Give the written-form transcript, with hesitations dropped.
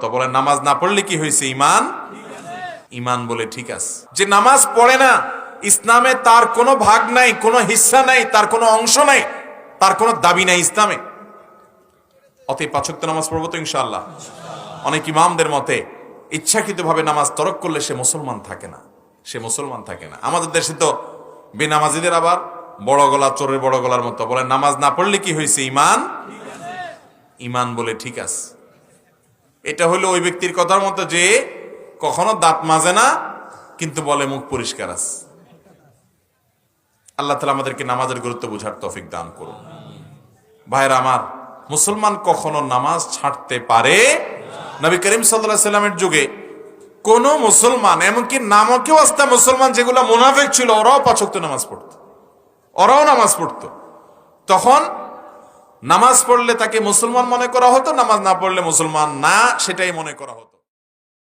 তো বলে নামাজ না পড়লে কি হয়েছে? ইমান। ইমান বলে ঠিক আছে। যে নামাজ পড়ে না, ইসলামে তার কোনো ভাগ নাই, কোনো হিস্সা নাই, তার কোনো অংশ নাই, তার কোনো দাবি নাই ইসলামে। অতএব ৫ ওয়াক্ত নামাজ পড়বো তো ইনশাআল্লাহ। অনেক ইমামদের মতে ইচ্ছাকৃতভাবে নামাজ তরক করলে সে মুসলমান থাকে না, সে মুসলমান থাকে না। আমাদের দেশে তো বেনামাজিদের আবার বড় গলা, চোরের বড় গলার মতো বলে নামাজ না পড়লে কি হয়েছে? ইমান। ইমান বলে ঠিক আছে। এটা হলো ওই ব্যক্তির কথার মতো যে কখনো দাঁত মাজে না কিন্তু বলে মুখ পরিষ্কার আছে। আল্লাহ তাআলা আমাদেরকে নামাজের গুরুত্ব বোঝার তৌফিক দান করুন। ভাইরা আমার, মুসলমান কখনো নামাজ ছাড়তে পারে? নবী করিম সাল্লাল্লাহু আলাইহি সাল্লামের যুগে কোন মুসলমান, এমনকি নামকেও আস্তা মুসলমান যেগুলো মুনাফিক ছিল, ওরাও ৫ ওয়াক্ত নামাজ পড়তো, ওরাও নামাজ পড়তো। তখন নামাজ পড়লে তাকে মুসলমান মনে করা হতো, নামাজ না পড়লে মুসলমান না, সেটাই মনে করা হতো।